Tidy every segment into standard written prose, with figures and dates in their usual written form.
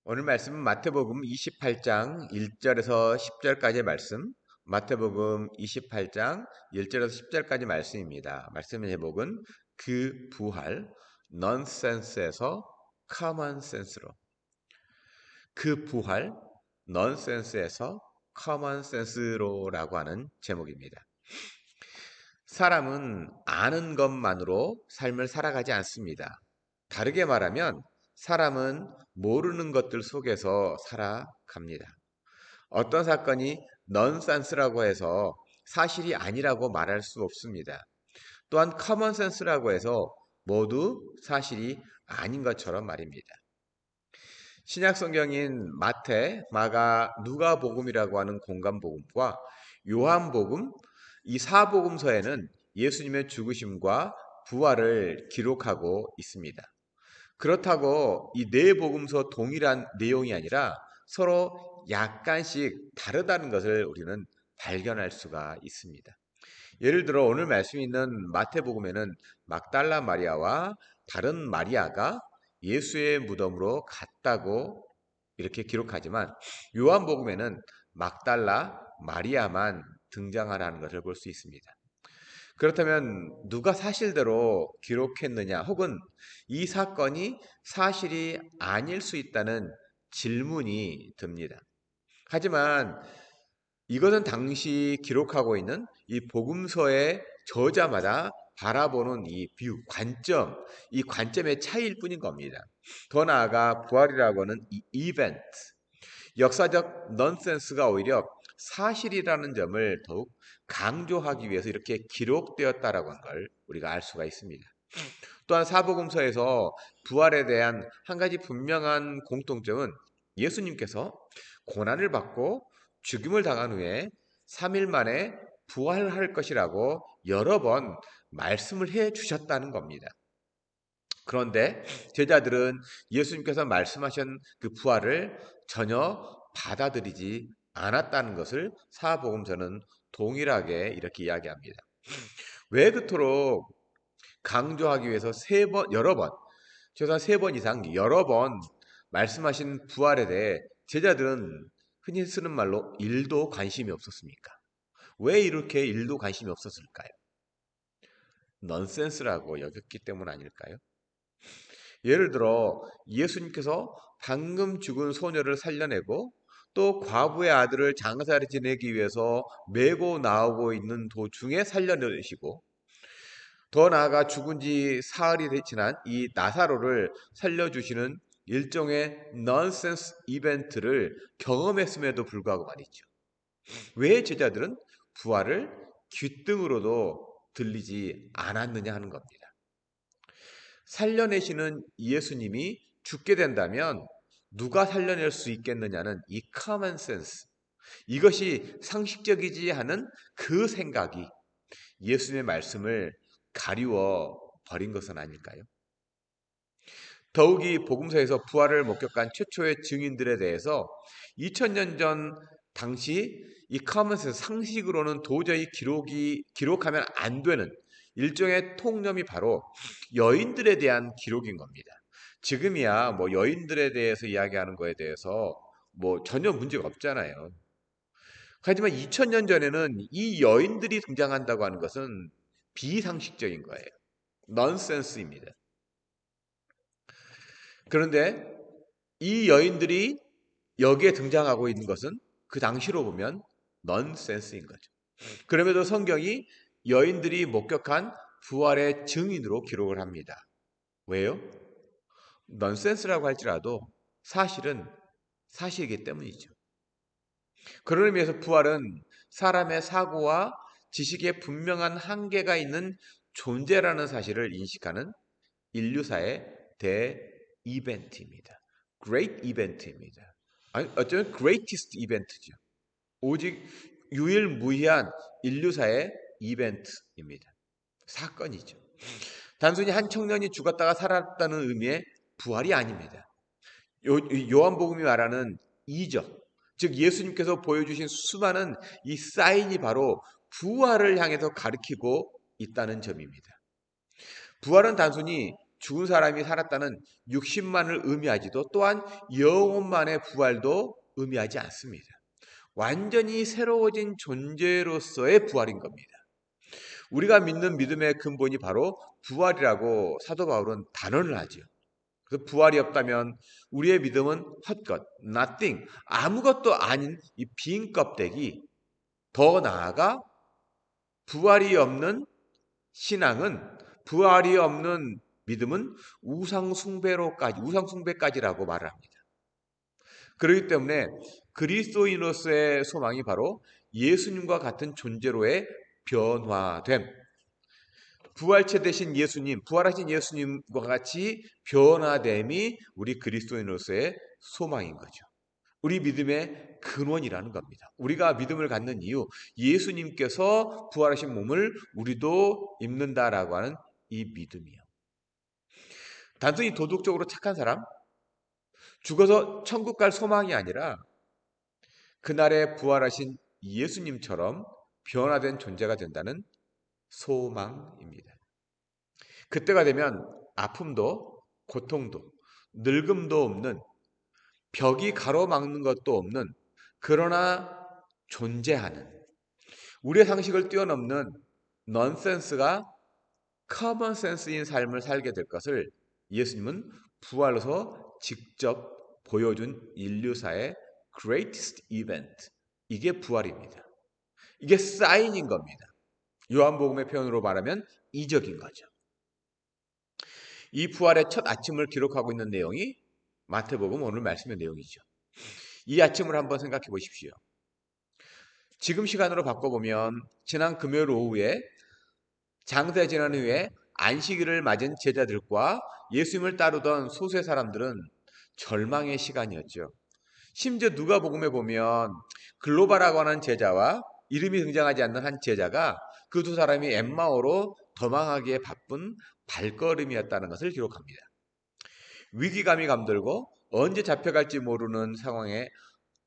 오늘 말씀은 마태복음 28장 1절에서 10절까지의 말씀, 마태복음 28장 1절에서 10절까지 말씀입니다. 말씀의 제목은 그 부활, 넌센스에서 커먼센스로. 그 부활, 넌센스에서 커먼센스로라고 하는 제목입니다. 사람은 아는 것만으로 삶을 살아가지 않습니다. 다르게 말하면 사람은 모르는 것들 속에서 살아갑니다. 어떤 사건이 넌센스라고 해서 사실이 아니라고 말할 수 없습니다. 또한 커먼센스라고 해서 모두 사실이 아닌 것처럼 말입니다. 신약 성경인 마태, 마가, 누가복음이라고 하는 공간복음과 요한복음, 이 사복음서에는 예수님의 죽으심과 부활을 기록하고 있습니다. 그렇다고 이 네 복음서 동일한 내용이 아니라 서로 약간씩 다르다는 것을 우리는 발견할 수가 있습니다. 예를 들어 오늘 말씀이 있는 마태복음에는 막달라 마리아와 다른 마리아가 예수의 무덤으로 갔다고 이렇게 기록하지만 요한복음에는 막달라 마리아만 등장하라는 것을 볼 수 있습니다. 그렇다면 누가 사실대로 기록했느냐 혹은 이 사건이 사실이 아닐 수 있다는 질문이 듭니다. 하지만 이것은 당시 기록하고 있는 이 복음서의 저자마다 바라보는 이 뷰, 관점, 이 관점의 차이일 뿐인 겁니다. 더 나아가 부활이라고 하는 이 이벤트, 역사적 넌센스가 오히려 사실이라는 점을 더욱 강조하기 위해서 이렇게 기록되었다라고 하는 걸 우리가 알 수가 있습니다. 또한 사복음서에서 부활에 대한 한 가지 분명한 공통점은 예수님께서 고난을 받고 죽임을 당한 후에 3일 만에 부활할 것이라고 여러 번 말씀을 해 주셨다는 겁니다. 그런데 제자들은 예수님께서 말씀하신 그 부활을 전혀 받아들이지 않았다는 것을 사복음서는 동일하게 이렇게 이야기합니다. 왜 그토록 강조하기 위해서 여러 번, 최소한 3번 이상 여러 번 말씀하신 부활에 대해 제자들은 흔히 쓰는 말로 일도 관심이 없었습니까? 왜 이렇게 일도 관심이 없었을까요? 넌센스라고 여겼기 때문 아닐까요? 예를 들어 예수님께서 방금 죽은 소녀를 살려내고 또 과부의 아들을 장사를 지내기 위해서 메고 나오고 있는 도중에 살려내시고 더 나아가 죽은 지 사흘이 지난 이 나사로를 살려주시는 일종의 넌센스 이벤트를 경험했음에도 불구하고 말이죠. 왜 제자들은 부활을 귓등으로도 들리지 않았느냐 하는 겁니다. 살려내시는 예수님이 죽게 된다면 누가 살려낼 수 있겠느냐는 이 커먼 센스, 이것이 상식적이지 않은 그 생각이 예수님의 말씀을 가리워 버린 것은 아닐까요? 더욱이 복음서에서 부활을 목격한 최초의 증인들에 대해서 2000년 전 당시 이 커먼센스 상식으로는 도저히 기록하면 안 되는 일종의 통념이 바로 여인들에 대한 기록인 겁니다. 지금이야 뭐 여인들에 대해서 이야기하는 거에 대해서 뭐 전혀 문제가 없잖아요. 하지만 2000년 전에는 이 여인들이 등장한다고 하는 것은 비상식적인 거예요. 넌센스입니다. 그런데 이 여인들이 여기에 등장하고 있는 것은 그 당시로 보면 넌센스인 거죠. 그럼에도 성경이 여인들이 목격한 부활의 증인으로 기록을 합니다. 왜요? 넌센스라고 할지라도 사실은 사실이기 때문이죠. 그런 의미에서 부활은 사람의 사고와 지식에 분명한 한계가 있는 존재라는 사실을 인식하는 인류사의 대이벤트입니다. Great 이벤트입니다. 아니, 어쩌면 Greatest 이벤트죠. 오직 유일무이한 인류사의 이벤트입니다. 사건이죠. 단순히 한 청년이 죽었다가 살았다는 의미의 부활이 아닙니다. 요한복음이 말하는 이적, 즉 예수님께서 보여주신 수많은 이 사인이 바로 부활을 향해서 가리키고 있다는 점입니다. 부활은 단순히 죽은 사람이 살았다는 육신만을 의미하지도 또한 영혼만의 부활도 의미하지 않습니다. 완전히 새로워진 존재로서의 부활인 겁니다. 우리가 믿는 믿음의 근본이 바로 부활이라고 사도 바울은 단언을 하지요. 그래서 부활이 없다면 우리의 믿음은 헛것, nothing, 아무것도 아닌 이 빈 껍데기, 더 나아가 부활이 없는 신앙은, 부활이 없는 믿음은 우상숭배까지라고 말을 합니다. 그렇기 때문에 그리스도인으로서의 소망이 바로 예수님과 같은 존재로의 변화됨, 부활체 되신 예수님, 부활하신 예수님과 같이 변화됨이 우리 그리스도인으로서의 소망인 거죠. 우리 믿음의 근원이라는 겁니다. 우리가 믿음을 갖는 이유, 예수님께서 부활하신 몸을 우리도 입는다라고 하는 이 믿음이요. 단순히 도덕적으로 착한 사람, 죽어서 천국 갈 소망이 아니라 그날에 부활하신 예수님처럼 변화된 존재가 된다는 소망입니다. 그때가 되면 아픔도 고통도 늙음도 없는, 벽이 가로막는 것도 없는, 그러나 존재하는, 우리의 상식을 뛰어넘는 넌센스가 커먼센스인 삶을 살게 될 것을 예수님은 부활로서 직접 보여준 인류사의 greatest event, 이게 부활입니다. 이게 사인인 겁니다. 요한복음의 표현으로 말하면 이적인 거죠. 이 부활의 첫 아침을 기록하고 있는 내용이 마태복음 오늘 말씀의 내용이죠. 이 아침을 한번 생각해 보십시오. 지금 시간으로 바꿔보면 지난 금요일 오후에 장세 지난 후에 안식일을 맞은 제자들과 예수님을 따르던 소수의 사람들은 절망의 시간이었죠. 심지어 누가복음에 보면 글로바라고 하는 제자와 이름이 등장하지 않는 한 제자가 그 두 사람이 엠마오로 도망하기에 바쁜 발걸음이었다는 것을 기록합니다. 위기감이 감돌고 언제 잡혀갈지 모르는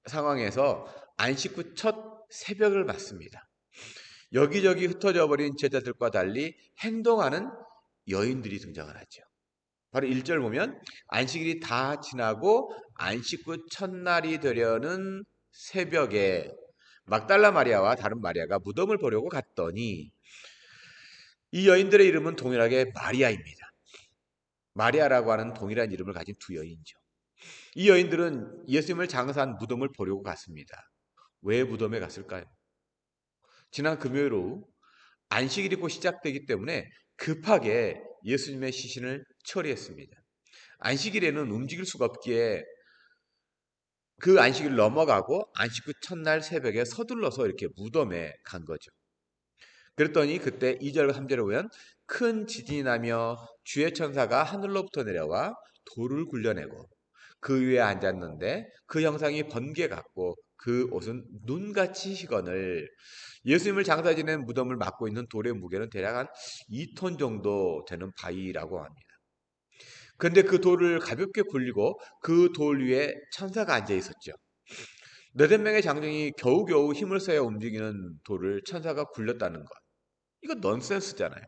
상황에서 안식 후 첫 새벽을 맞습니다. 여기저기 흩어져 버린 제자들과 달리 행동하는 여인들이 등장을 하죠. 바로 1절 보면 안식일이 다 지나고 안식 후 첫날이 되려는 새벽에 막달라 마리아와 다른 마리아가 무덤을 보려고 갔더니, 이 여인들의 이름은 동일하게 마리아입니다. 마리아라고 하는 동일한 이름을 가진 두 여인이죠. 이 여인들은 예수님을 장사한 무덤을 보려고 갔습니다. 왜 무덤에 갔을까요? 지난 금요일 오후 안식일이 곧 시작되기 때문에 급하게 예수님의 시신을 처리했습니다. 안식일에는 움직일 수가 없기에 그 안식일을 넘어가고 안식 후 첫날 새벽에 서둘러서 이렇게 무덤에 간 거죠. 그랬더니 그때 2절과 3절에 보면 큰 지진이 나며 주의 천사가 하늘로부터 내려와 돌을 굴려내고 그 위에 앉았는데 그 형상이 번개 같고 그 옷은 눈같이 희건을, 예수님을 장사 지낸 무덤을 막고 있는 돌의 무게는 대략 한 2톤 정도 되는 바위라고 합니다. 그런데 그 돌을 가볍게 굴리고 그 돌 위에 천사가 앉아 있었죠. 8명의 장정이 겨우겨우 힘을 써야 움직이는 돌을 천사가 굴렸다는 것, 이거 넌센스잖아요.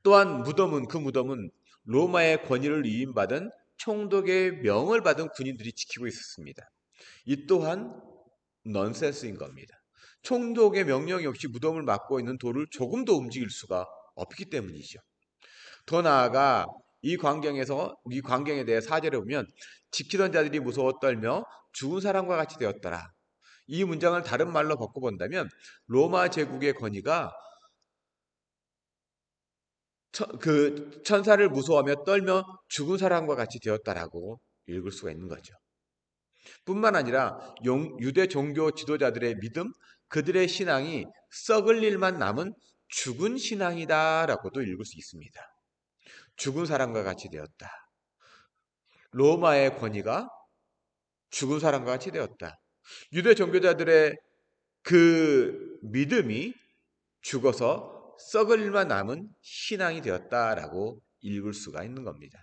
또한 그 무덤은 로마의 권위를 위임받은 총독의 명을 받은 군인들이 지키고 있었습니다. 이 또한 넌센스인 겁니다. 총독의 명령이 없이 무덤을 막고 있는 돌을 조금도 움직일 수가 없기 때문이죠. 더 나아가 이 광경에 대해 4절에 보면 지키던 자들이 무서워 떨며 죽은 사람과 같이 되었더라. 이 문장을 다른 말로 바꿔본다면 로마 제국의 권위가 그 천사를 무서워하며 떨며 죽은 사람과 같이 되었다라고 읽을 수가 있는 거죠. 뿐만 아니라 유대 종교 지도자들의 믿음, 그들의 신앙이 썩을 일만 남은 죽은 신앙이다라고도 읽을 수 있습니다. 죽은 사람과 같이 되었다. 로마의 권위가 죽은 사람과 같이 되었다. 유대 종교자들의 그 믿음이 죽어서 썩을 일만 남은 신앙이 되었다라고 읽을 수가 있는 겁니다.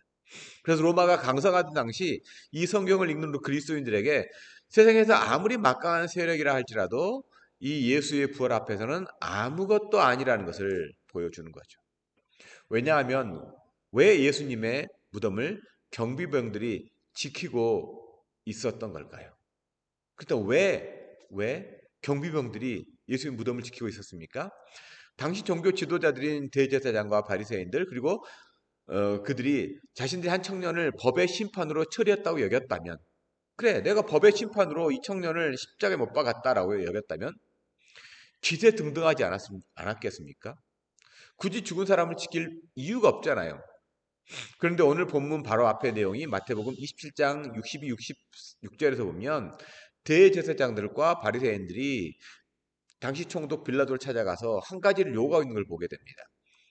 그래서 로마가 강성하던 당시 이 성경을 읽는 그리스도인들에게 세상에서 아무리 막강한 세력이라 할지라도 이 예수의 부활 앞에서는 아무것도 아니라는 것을 보여주는 거죠. 왜냐하면 왜 예수님의 무덤을 경비병들이 지키고 있었던 걸까요? 그때 왜 경비병들이 예수님 무덤을 지키고 있었습니까? 당시 종교 지도자들인 대제사장과 바리새인들 그리고 그들이 자신들이 한 청년을 법의 심판으로 처리했다고 여겼다면, 그래 내가 법의 심판으로 이 청년을 십자가에 못 박았다라고 여겼다면 기세등등하지 않았겠습니까? 굳이 죽은 사람을 지킬 이유가 없잖아요. 그런데 오늘 본문 바로 앞에 내용이 마태복음 27장 62, 66절에서 보면 대제사장들과 바리새인들이 당시 총독 빌라도를 찾아가서 한 가지를 요구하고 있는 걸 보게 됩니다.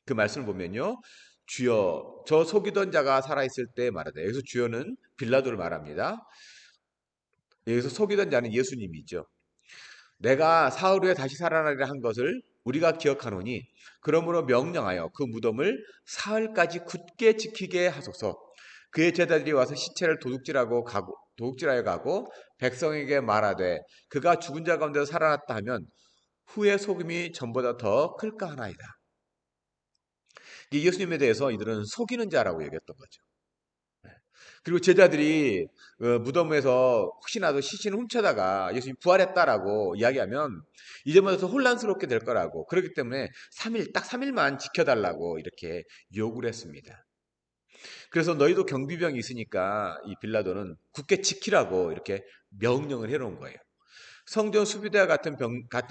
그 말씀을 보면요. 주여 저 속이던 자가 살아있을 때 말하되, 여기서 주여는 빌라도를 말합니다. 여기서 속이던 자는 예수님이죠. 내가 사흘 후에 다시 살아나리라 한 것을 우리가 기억하노니 그러므로 명령하여 그 무덤을 사흘까지 굳게 지키게 하소서. 그의 제자들이 와서 시체를 도둑질하여 가고 백성에게 말하되 그가 죽은 자 가운데서 살아났다 하면 후의 속임이 전보다 더 클까 하나이다. 예수님에 대해서 이들은 속이는 자라고 얘기했던 거죠. 그리고 제자들이 무덤에서 혹시나도 시신을 훔쳐다가 예수님 부활했다라고 이야기하면 이제부터 혼란스럽게 될 거라고, 그렇기 때문에 3일, 딱 3일만 지켜달라고 이렇게 요구를 했습니다. 그래서 너희도 경비병이 있으니까 이 빌라도는 굳게 지키라고 이렇게 명령을 해놓은 거예요. 성전 수비대와 같은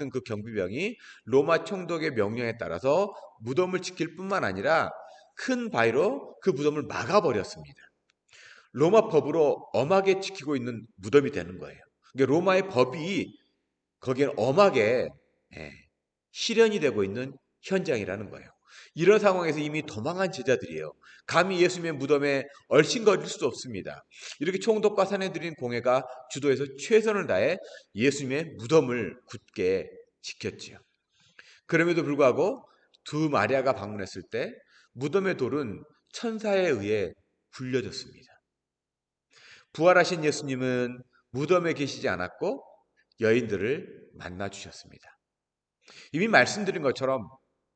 그 경비병이 로마 총독의 명령에 따라서 무덤을 지킬 뿐만 아니라 큰 바위로 그 무덤을 막아버렸습니다. 로마 법으로 엄하게 지키고 있는 무덤이 되는 거예요. 그러니까 로마의 법이 거기에 엄하게 실현이 되고 있는 현장이라는 거예요. 이런 상황에서 이미 도망한 제자들이에요. 감히 예수님의 무덤에 얼씬거릴 수도 없습니다. 이렇게 총독과 사내들인 공회가 주도해서 최선을 다해 예수님의 무덤을 굳게 지켰지요. 그럼에도 불구하고 두 마리아가 방문했을 때 무덤의 돌은 천사에 의해 굴려졌습니다. 부활하신 예수님은 무덤에 계시지 않았고 여인들을 만나 주셨습니다. 이미 말씀드린 것처럼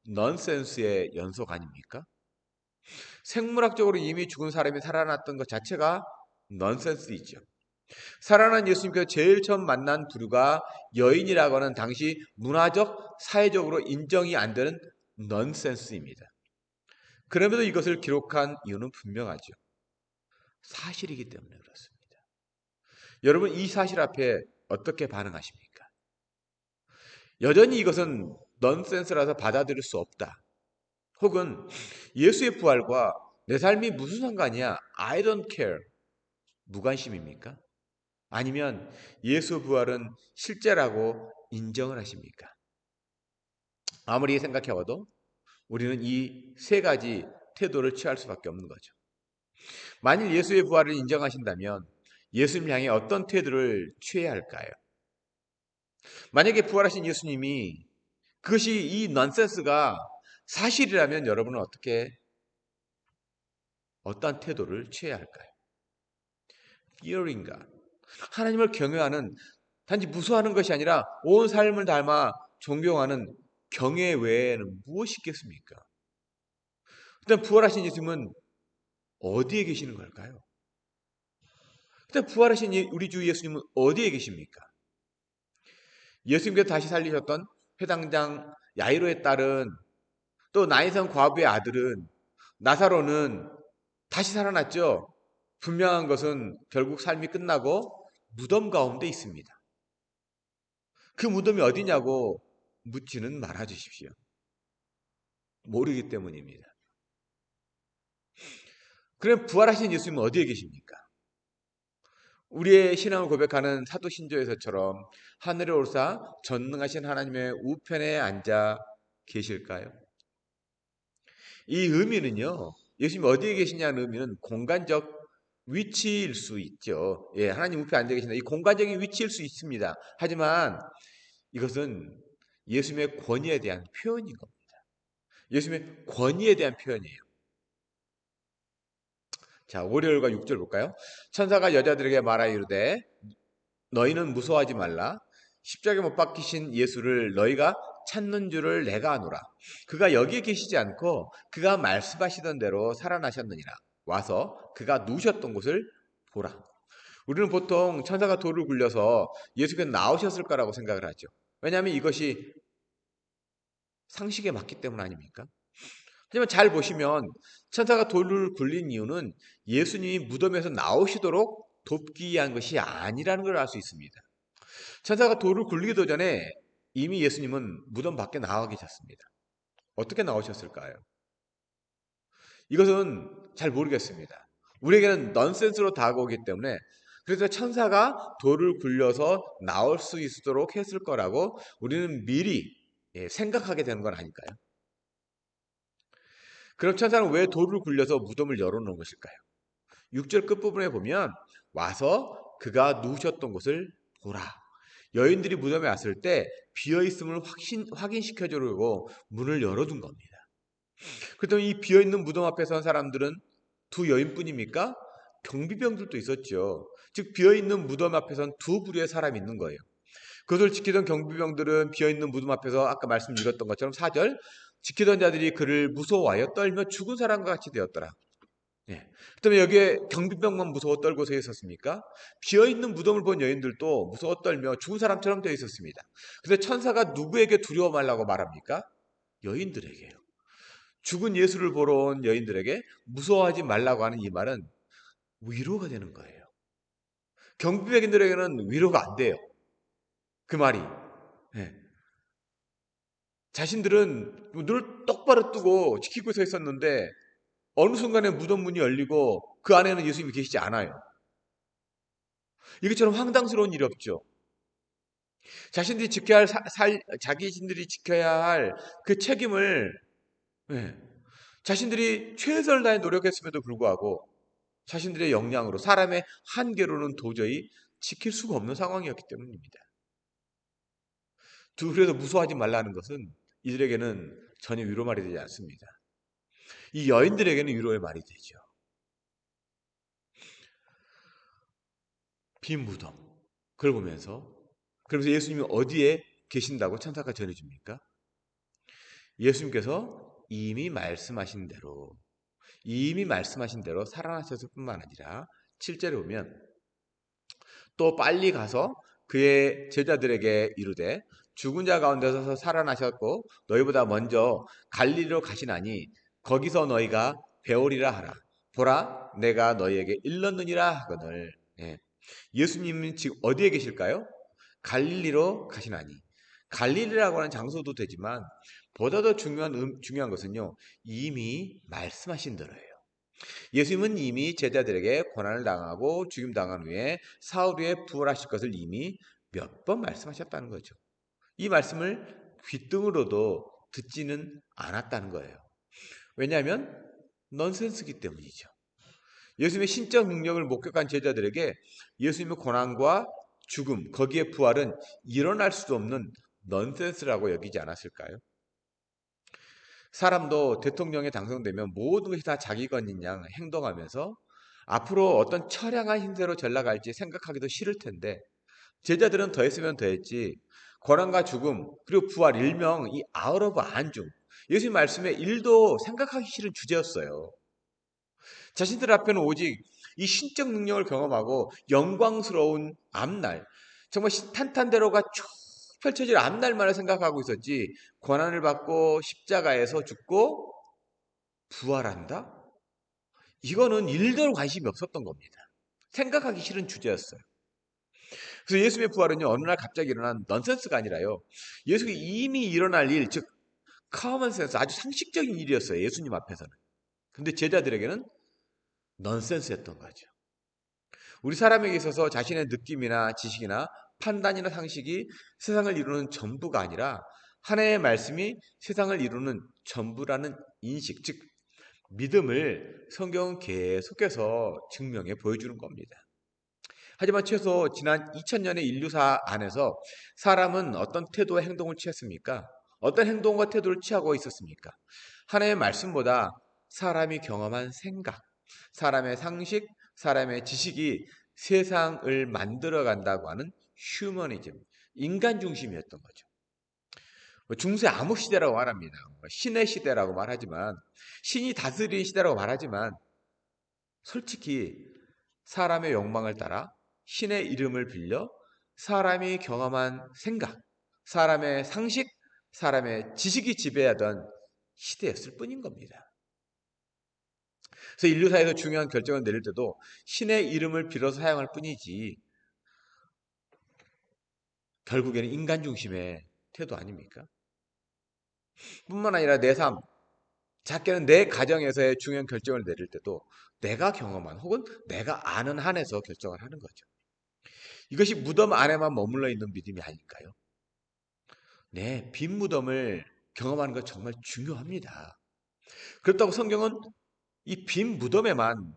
넌센스의 연속 아닙니까? 생물학적으로 이미 죽은 사람이 살아났던 것 자체가 넌센스이죠. 살아난 예수님께서 제일 처음 만난 부류가 여인이라고 하는 당시 문화적, 사회적으로 인정이 안 되는 넌센스입니다. 그럼에도 이것을 기록한 이유는 분명하죠. 사실이기 때문에 그렇습니다. 여러분 이 사실 앞에 어떻게 반응하십니까? 여전히 이것은 넌센스라서 받아들일 수 없다. 혹은 예수의 부활과 내 삶이 무슨 상관이야? I don't care. 무관심입니까? 아니면 예수 부활은 실제라고 인정을 하십니까? 아무리 생각해봐도 우리는 이 세 가지 태도를 취할 수밖에 없는 거죠. 만일 예수의 부활을 인정하신다면 예수님 향해 어떤 태도를 취해야 할까요? 만약에 부활하신 예수님이 그것이 이 넌센스가 사실이라면 여러분은 어떠한 태도를 취해야 할까요? Fearing God. 하나님을 경외하는, 단지 무서워하는 것이 아니라 온 삶을 닮아 존경하는 경외 외에는 무엇이 있겠습니까? 일단 부활하신 예수님은 어디에 계시는 걸까요? 일단 부활하신 우리 주 예수님은 어디에 계십니까? 예수님께서 다시 살리셨던 회당장 야이로의 딸은, 또 나인성 과부의 아들은, 나사로는 다시 살아났죠. 분명한 것은 결국 삶이 끝나고 무덤 가운데 있습니다. 그 무덤이 어디냐고 묻지는 말아 주십시오. 모르기 때문입니다. 그럼 부활하신 예수님은 어디에 계십니까? 우리의 신앙을 고백하는 사도 신조에서처럼 하늘에 오르사 전능하신 하나님의 우편에 앉아 계실까요? 이 의미는요, 예수님이 어디에 계시냐는 의미는 공간적 위치일 수 있죠. 예, 하나님 우편에 앉아 계신다. 이 공간적인 위치일 수 있습니다. 하지만 이것은 예수님의 권위에 대한 표현인 겁니다. 예수님의 권위에 대한 표현이에요. 자, 5절과 6절 볼까요? 천사가 여자들에게 말하여 이르되 너희는 무서워하지 말라. 십자가에 못 박히신 예수를 너희가 찾는 줄을 내가 아노라. 그가 여기에 계시지 않고 그가 말씀하시던 대로 살아나셨느니라. 와서 그가 누우셨던 곳을 보라. 우리는 보통 천사가 돌을 굴려서 예수께서 나오셨을 거라고 생각을 하죠. 왜냐하면 이것이 상식에 맞기 때문 아닙니까? 하지만 잘 보시면 천사가 돌을 굴린 이유는 예수님이 무덤에서 나오시도록 돕기 위한 것이 아니라는 걸 알 수 있습니다. 천사가 돌을 굴리기도 전에 이미 예수님은 무덤 밖에 나와 계셨습니다. 어떻게 나오셨을까요? 이것은 잘 모르겠습니다. 우리에게는 넌센스로 다가오기 때문에 그래서 천사가 돌을 굴려서 나올 수 있도록 했을 거라고 우리는 미리 생각하게 되는 건 아닐까요? 그럼 천사는 왜 돌을 굴려서 무덤을 열어놓은 것일까요? 6절 끝부분에 보면 와서 그가 누우셨던 곳을 보라. 여인들이 무덤에 왔을 때 비어있음을 확인시켜주려고 문을 열어둔 겁니다. 그렇다면 이 비어있는 무덤 앞에 선 사람들은 두 여인뿐입니까? 경비병들도 있었죠. 즉 비어있는 무덤 앞에 선 두 부류의 사람이 있는 거예요. 그것을 지키던 경비병들은 비어있는 무덤 앞에서 아까 말씀 읽었던 것처럼 4절 지키던 자들이 그를 무서워하여 떨며 죽은 사람과 같이 되었더라. 예. 그다음에 여기에 경비병만 무서워 떨고 서 있었습니까? 비어있는 무덤을 본 여인들도 무서워 떨며 죽은 사람처럼 되어 있었습니다. 근데 천사가 누구에게 두려워 말라고 말합니까? 여인들에게요. 죽은 예수를 보러 온 여인들에게 무서워하지 말라고 하는 이 말은 위로가 되는 거예요. 경비병들에게는 위로가 안 돼요. 그 말이. 예. 자신들은 눈을 똑바로 뜨고 지키고 서 있었는데 어느 순간에 무덤 문이 열리고 그 안에는 예수님이 계시지 않아요. 이것처럼 황당스러운 일이 없죠. 자신들이 지켜야 할 자기신들이 지켜야 할 그 책임을 예, 자신들이 최선을 다해 노력했음에도 불구하고 자신들의 역량으로 사람의 한계로는 도저히 지킬 수가 없는 상황이었기 때문입니다. 그래서 무서워하지 말라는 것은 이들에게는 전혀 위로 말이 되지 않습니다. 이 여인들에게는 위로의 말이 되죠. 빈 무덤. 그걸 보면서 그러면서 예수님이 어디에 계신다고 천사가 전해줍니까? 예수님께서 이미 말씀하신 대로 살아나셨을 뿐만 아니라 7절에 보면 또 빨리 가서 그의 제자들에게 이르되 죽은 자 가운데서 살아나셨고 너희보다 먼저 갈릴리로 가시나니 거기서 너희가 배우리라 하라. 보라 내가 너희에게 일렀느니라 하거늘. 예. 예수님은 지금 어디에 계실까요? 갈릴리로 가시나니. 갈릴리라고 하는 장소도 되지만 보다 더 중요한 것은요. 이미 말씀하신 대로예요. 예수님은 이미 제자들에게 고난을 당하고 죽임 당한 후에 사흘 후에 부활하실 것을 이미 몇 번 말씀하셨다는 거죠. 이 말씀을 귓등으로도 듣지는 않았다는 거예요. 왜냐하면 넌센스기 때문이죠. 예수님의 신적 능력을 목격한 제자들에게 예수님의 고난과 죽음, 거기에 부활은 일어날 수도 없는 넌센스라고 여기지 않았을까요? 사람도 대통령에 당선되면 모든 것이 다 자기 것인 양 행동하면서 앞으로 어떤 처량한 힘세로 전락할지 생각하기도 싫을 텐데 제자들은 더했으면 더했지 고난과 죽음 그리고 부활 일명 이 아웃 오브 안중 예수님 말씀에 일도 생각하기 싫은 주제였어요. 자신들 앞에는 오직 이 신적 능력을 경험하고 영광스러운 앞날 정말 탄탄대로가 쭉 펼쳐질 앞날만을 생각하고 있었지 고난을 받고 십자가에서 죽고 부활한다? 이거는 일도 관심이 없었던 겁니다. 생각하기 싫은 주제였어요. 그래서 예수님의 부활은요 어느 날 갑자기 일어난 넌센스가 아니라요 예수가 이미 일어날 일, 즉 커먼센스 아주 상식적인 일이었어요. 예수님 앞에서는. 근데 제자들에게는 넌센스였던 거죠. 우리 사람에게 있어서 자신의 느낌이나 지식이나 판단이나 상식이 세상을 이루는 전부가 아니라 하나님의 말씀이 세상을 이루는 전부라는 인식, 즉 믿음을 성경은 계속해서 증명해 보여주는 겁니다. 하지만 최소 지난 2000년의 인류사 안에서 사람은 어떤 태도와 행동을 취했습니까? 어떤 행동과 태도를 취하고 있었습니까? 하나님의 말씀보다 사람이 경험한 생각, 사람의 상식, 사람의 지식이 세상을 만들어 간다고 하는 휴머니즘, 인간 중심이었던 거죠. 중세 암흑 시대라고 말합니다. 신의 시대라고 말하지만 신이 다스리는 시대라고 말하지만 솔직히 사람의 욕망을 따라 신의 이름을 빌려 사람이 경험한 생각, 사람의 상식, 사람의 지식이 지배하던 시대였을 뿐인 겁니다. 그래서 인류사에서 중요한 결정을 내릴 때도 신의 이름을 빌어서 사용할 뿐이지 결국에는 인간 중심의 태도 아닙니까? 뿐만 아니라 내 삶, 작게는 내 가정에서의 중요한 결정을 내릴 때도 내가 경험한 혹은 내가 아는 한에서 결정을 하는 거죠. 이것이 무덤 안에만 머물러 있는 믿음이 아닐까요? 네, 빈 무덤을 경험하는 것 정말 중요합니다. 그렇다고 성경은 이 빈 무덤에만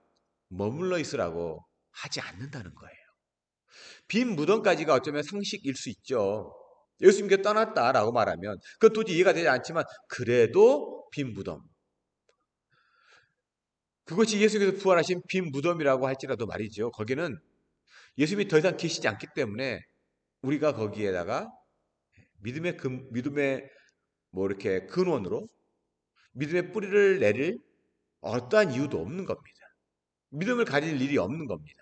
머물러 있으라고 하지 않는다는 거예요. 빈 무덤까지가 어쩌면 상식일 수 있죠. 예수님께 떠났다라고 말하면 그것 도저히 이해가 되지 않지만 그래도 빈 무덤. 그것이 예수님께서 부활하신 빈 무덤이라고 할지라도 말이죠. 거기는 예수님이 더 이상 계시지 않기 때문에 우리가 거기에다가 믿음의 뭐 이렇게 근원으로 믿음의 뿌리를 내릴 어떠한 이유도 없는 겁니다. 믿음을 가질 일이 없는 겁니다.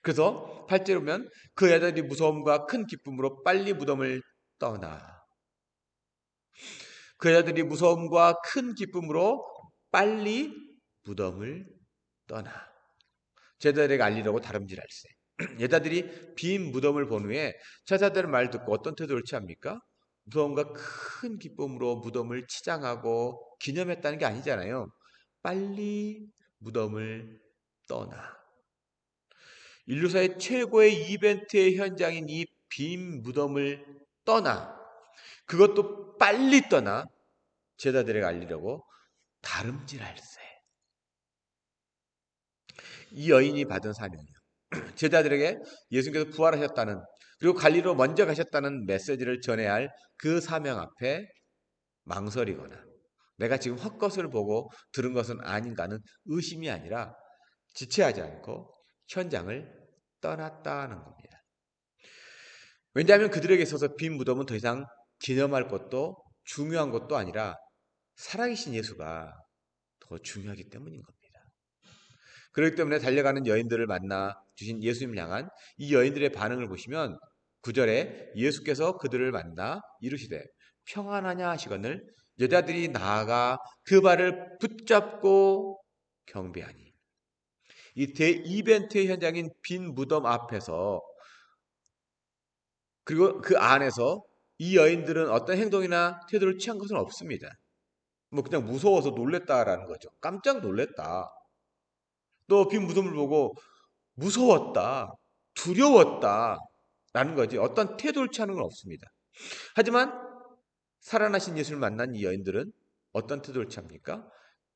그래서 8절에 보면 그 여자들이 무서움과 큰 기쁨으로 빨리 무덤을 떠나. 그 여자들이 무서움과 큰 기쁨으로 빨리 무덤을 떠나. 제자들에게 알리려고 다름질할세. 여자들이 빈 무덤을 본 후에 제자들의 말 듣고 어떤 태도를 취합니까? 무서움과 큰 기쁨으로 무덤을 치장하고 기념했다는 게 아니잖아요. 빨리 무덤을 떠나. 인류사의 최고의 이벤트의 현장인 이 빈 무덤을 떠나, 그것도 빨리 떠나 제자들에게 알리려고 다름질할세. 이 여인이 받은 사명이요. 제자들에게 예수님께서 부활하셨다는, 그리고 갈리로 먼저 가셨다는 메시지를 전해야 할 그 사명 앞에 망설이거나 내가 지금 헛것을 보고 들은 것은 아닌가는 의심이 아니라 지체하지 않고 현장을 떠났다는 겁니다. 왜냐하면 그들에게 있어서 빈 무덤은 더 이상 기념할 것도 중요한 것도 아니라 살아계신 예수가 더 중요하기 때문인 겁니다. 그렇기 때문에 달려가는 여인들을 만나 주신 예수님을 향한 이 여인들의 반응을 보시면 9절에 예수께서 그들을 만나 이르시되 평안하냐 하시거늘 여자들이 나아가 그 발을 붙잡고 경배하니. 이 대이벤트의 현장인 빈 무덤 앞에서 그리고 그 안에서 이 여인들은 어떤 행동이나 태도를 취한 것은 없습니다. 뭐 그냥 무서워서 놀랬다라는 거죠. 깜짝 놀랬다. 또 빈 무덤을 보고 무서웠다, 두려웠다 라는 거지. 어떤 태도를 취하는 건 없습니다. 하지만 살아나신 예수를 만난 이 여인들은 어떤 태도를 취합니까?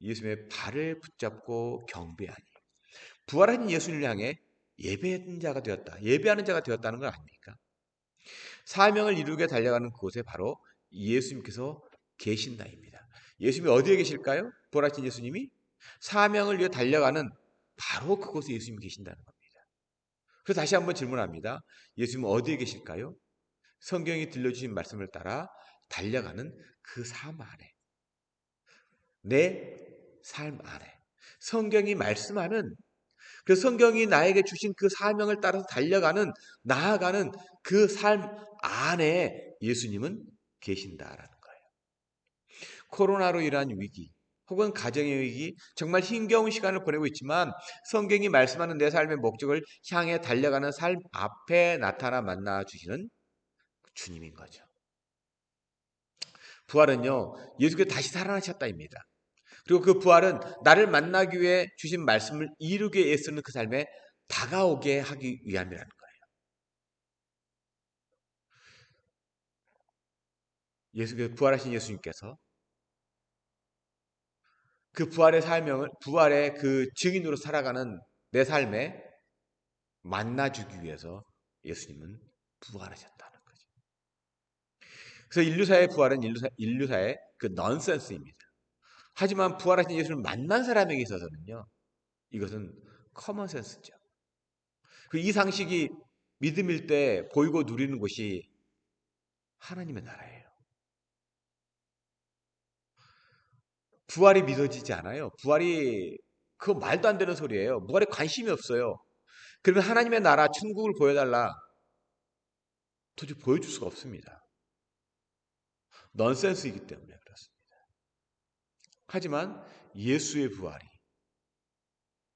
예수님의 발을 붙잡고 경배하니. 부활하신 예수를 향해 예배하는 자가 되었다. 예배하는 자가 되었다는 건 아닙니까? 사명을 이루게 달려가는 그곳에 바로 예수님께서 계신다입니다. 예수님이 어디에 계실까요? 부활하신 예수님이 사명을 위해 달려가는 바로 그곳에 예수님이 계신다는 겁니다. 그래서 다시 한번 질문합니다. 예수님은 어디에 계실까요? 성경이 들려주신 말씀을 따라 달려가는 그 삶 안에, 내 삶 안에 성경이 말씀하는 그 성경이 나에게 주신 그 사명을 따라서 달려가는 나아가는 그 삶 안에 예수님은 계신다라는 거예요. 코로나로 인한 위기 혹은 가정의 위기 정말 힘겨운 시간을 보내고 있지만 성경이 말씀하는 내 삶의 목적을 향해 달려가는 삶 앞에 나타나 만나 주시는 주님인 거죠. 부활은요, 예수께서 다시 살아나셨다입니다. 그리고 그 부활은 나를 만나기 위해 주신 말씀을 이루게 애쓰는 그 삶에 다가오게 하기 위함이라는 거예요. 예수께서 부활하신 예수님께서 그 부활의 사명을 부활의 그 증인으로 살아가는 내 삶에 만나주기 위해서 예수님은 부활하셨다는 거죠. 그래서 인류사의 부활은 인류사의 그 넌센스입니다. 하지만 부활하신 예수를 만난 사람에게 있어서는요, 이것은 커먼센스죠. 그 이 상식이 믿음일 때 보이고 누리는 곳이 하나님의 나라예요. 부활이 믿어지지 않아요. 부활이 그거 말도 안 되는 소리예요. 부활에 관심이 없어요. 그러면 하나님의 나라 천국을 보여달라. 도저히 보여줄 수가 없습니다. 넌센스이기 때문에 그렇습니다. 하지만 예수의 부활이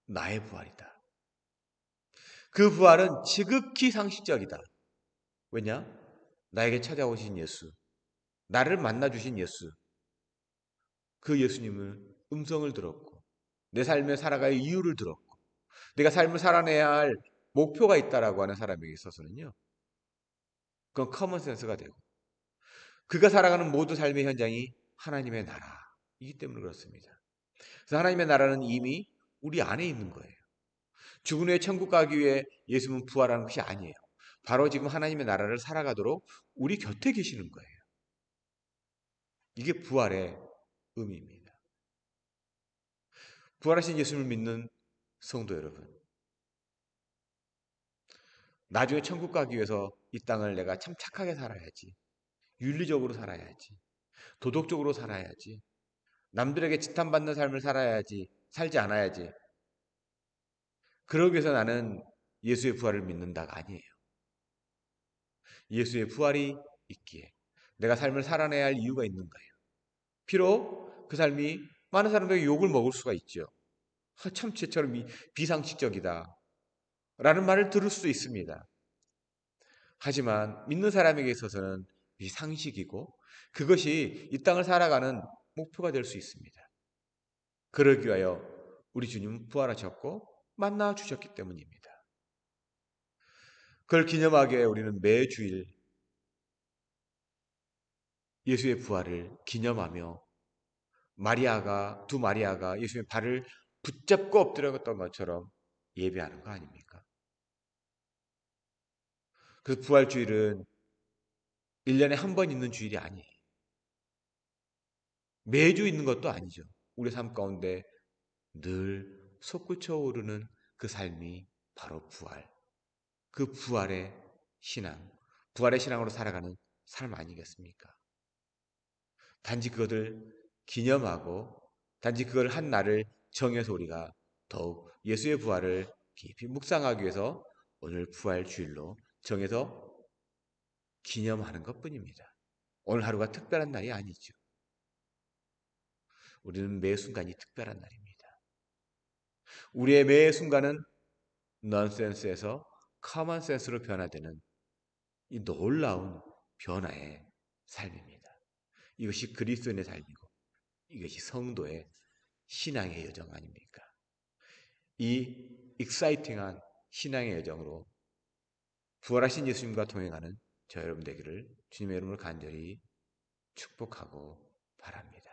나의 부활이다. 그 부활은 지극히 상식적이다. 왜냐? 나에게 찾아오신 예수, 나를 만나주신 예수, 그 예수님을 음성을 들었고 내 삶에 살아갈 이유를 들었고 내가 삶을 살아내야 할 목표가 있다라고 하는 사람에게 있어서는요. 그건 커먼 센스가 되고 그가 살아가는 모든 삶의 현장이 하나님의 나라이기 때문에 그렇습니다. 그래서 하나님의 나라는 이미 우리 안에 있는 거예요. 죽은 후에 천국 가기 위해 예수님은 부활하는 것이 아니에요. 바로 지금 하나님의 나라를 살아가도록 우리 곁에 계시는 거예요. 이게 부활의 의미입니다. 부활하신 예수님을 믿는 성도 여러분, 나중에 천국 가기 위해서 이 땅을 내가 참 착하게 살아야지, 윤리적으로 살아야지, 도덕적으로 살아야지, 남들에게 지탄받는 삶을 살아야지, 살지 않아야지. 그러기 위해서 나는 예수의 부활을 믿는다가 아니에요. 예수의 부활이 있기에 내가 삶을 살아내야 할 이유가 있는 거예요. 비록 그 삶이 많은 사람들에게 욕을 먹을 수가 있죠. 참 쟤처럼 비상식적이다 라는 말을 들을 수도 있습니다. 하지만 믿는 사람에게 있어서는 상식이고 그것이 이 땅을 살아가는 목표가 될 수 있습니다. 그러기 위하여 우리 주님은 부활하셨고 만나 주셨기 때문입니다. 그걸 기념하기 위해 우리는 매주일 예수의 부활을 기념하며 두 마리아가 예수님의 발을 붙잡고 엎드렸던 것처럼 예배하는 거 아닙니까? 그 부활주일은 1년에 한 번 있는 주일이 아니에요. 매주 있는 것도 아니죠. 우리 삶 가운데 늘 솟구쳐 오르는 그 삶이 바로 부활. 그 부활의 신앙, 부활의 신앙으로 살아가는 삶 아니겠습니까? 단지 그것을 기념하고 단지 그걸 한 날을 정해서 우리가 더욱 예수의 부활을 깊이 묵상하기 위해서 오늘 부활 주일로 정해서 기념하는 것뿐입니다. 오늘 하루가 특별한 날이 아니죠. 우리는 매 순간이 특별한 날입니다. 우리의 매 순간은 넌센스에서 커먼 센스로 변화되는 이 놀라운 변화의 삶입니다. 이것이 그리스도인의 삶이고 이것이 성도의 신앙의 여정 아닙니까? 이 익사이팅한 신앙의 여정으로 부활하신 예수님과 동행하는 저 여러분 되기를 주님의 이름으로 간절히 축복하고 바랍니다.